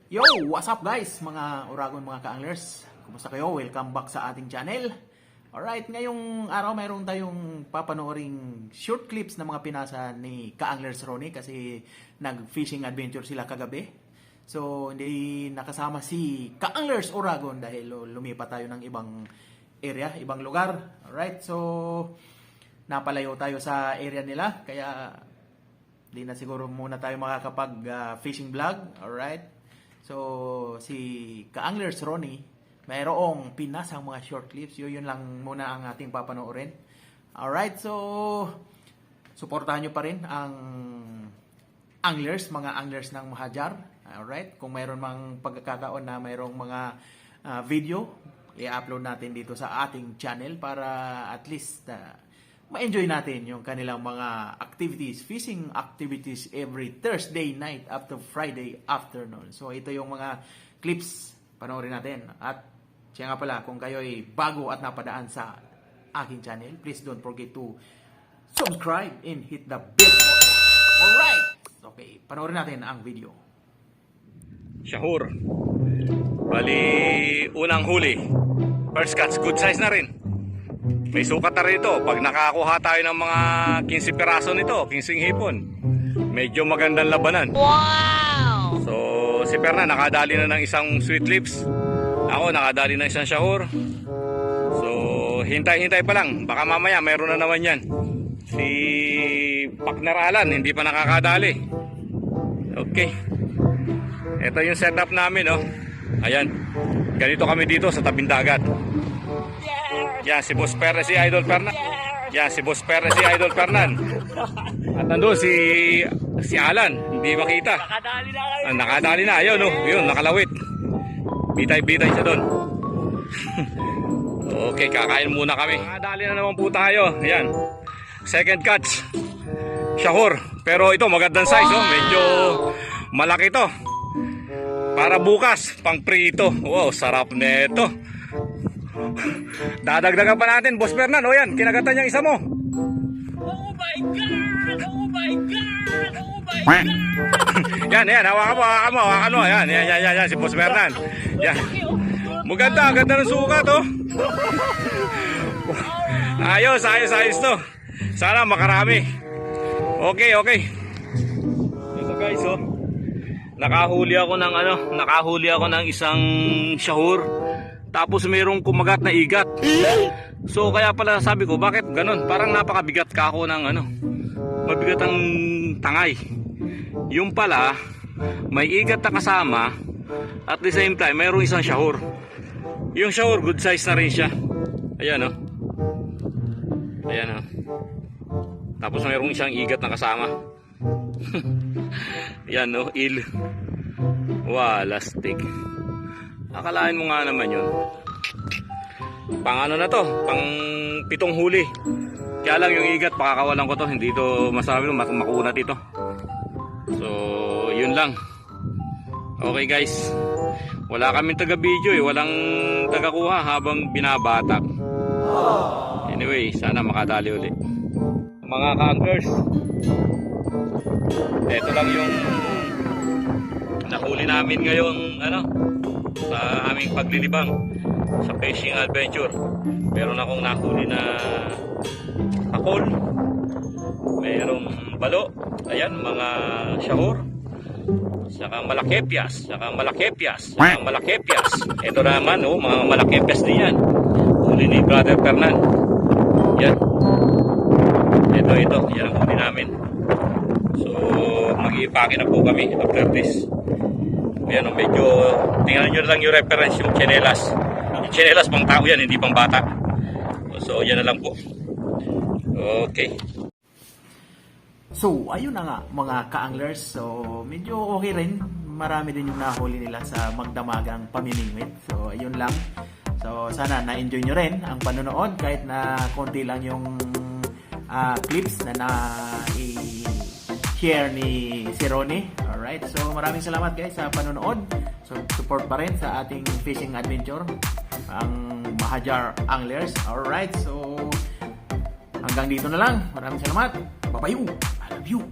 Yo! What's up guys? Mga Uragon, mga ka-anglers. Kumusta kayo? Welcome back sa ating channel. Alright, ngayong araw mayroon tayong papanooring short clips na mga pinasa ni ka-anglers Ronnie kasi nag-fishing adventure sila kagabi. So, hindi nakasama si ka-anglers Uragon dahil lumipat tayo ng ibang area, ibang lugar. Alright, so napalayo tayo sa area nila kaya di na siguro muna tayo makakapag fishing vlog. Alright. So, si ka-anglers Ronnie, mayroong pinasang mga short clips. Yun lang muna ang ating papanoorin. Alright, so suportahan nyo pa rin ang anglers, mga anglers ng Mahajar. Alright, kung mayroon mang pagkakataon na mayroong mga video, i-upload natin dito sa ating channel para at least ma-enjoy natin yung kanilang mga activities, fishing activities every Thursday night up to Friday afternoon. So ito yung mga clips, panoorin natin. At siya nga pala, kung kayo ay bago at napadaan sa aking channel, please don't forget to subscribe and hit the bell button. Alright! Okay, panoorin natin ang video. Shahur. Bali, unang huli. First catch, good size na rin. May sukat na rin ito. Pag nakakuha tayo ng mga 15 piraso nito, 15 hipon, medyo magandang labanan. Wow! So, si Perna nakadali na ng isang sweet lips. Ako nakadali na isang shahur. So, hintay-hintay pa lang. Baka mamaya mayroon na naman yan. Si Partner Alan, hindi pa nakakadali. Okay. Ito yung setup namin, oh. Ayan. Ganito kami dito sa tabing dagat. Yan, si Boss Perna, si Idol Fernan. Yan, si Boss Perna, si Idol Fernan. At nandun si Alan, hindi makita. Nakadali na kayo. Nakadali na, ayun, oh. Yun, nakalawit. Bitay-bitay siya doon. Okay, kakain muna kami. Nakadali na naman po tayo. Ayan. Second catch. Shahur. Pero ito, magandang size, oh. Medyo malaki to. Para bukas, pang prito. Wow, sarap nito. Dadagdagan pa natin, Boss Fernan. O yan, kinagatan niyang isa mo. Oh my God! Oh my God! Oh my God! Yan, hawakan mo. Yan, si Boss Fernan. Yan. Maganda, ganda ng sukat, oh. Ayos to. Sana makarami. Okay. Ito guys, oh. Nakahuli ako ng isang shahur. Tapos mayroong kumagat na igat. So kaya pala sabi ko, bakit ganun? Parang napakabigat ka ako ng mabigat ang tangay. Yung pala, may igat na kasama. At the same time, mayroong isang shahur. Yung shahur, good size na rin siya. Ayan, oh. Ayan, oh. Tapos mayroong isang igat na kasama. Yan, oh, il. Lastig. Akalain mo nga naman yun. Pang na to? Pang 7 huli. Kaya lang yung igat, pakakawalan ko to. Hindi to masabi, makunat ito. So, yun lang. Okay guys. Wala kaming taga-video eh. Walang taga-kuha habang binabatak. Anyway, sana makadali ulit. Mga ka-anglers, ito lang yung nahuli namin ngayong sa aming paglilibang sa fishing adventure. Meron akong nahuli na akol, mayroong balo, ayan, mga shahur, saka malakepyas. Ito naman, oh, mga malakepyas din yan, huli ni Brother Fernan. Yan, ito yan ang huli namin. So mag-iipake na po kami after this. Ayan, medyo tingnan nyo lang yung reference, yung chinelas. Yung chinelas pang tao yan, hindi pang bata. So yan na lang po. Okay. So, ayun na nga mga ka-anglers. So, medyo okay rin. Marami din yung nahuli nila sa magdamagang pamimingwit. So, ayun lang. So, sana na-enjoy nyo rin ang panonood kahit na konti lang yung clips na i-share ni si Ronnie. Alright, so maraming salamat guys sa panonood. So, support pa rin sa ating fishing adventure, ang Mahajar Anglers. Alright, so hanggang dito na lang. Maraming salamat. Bye-bye. I love you.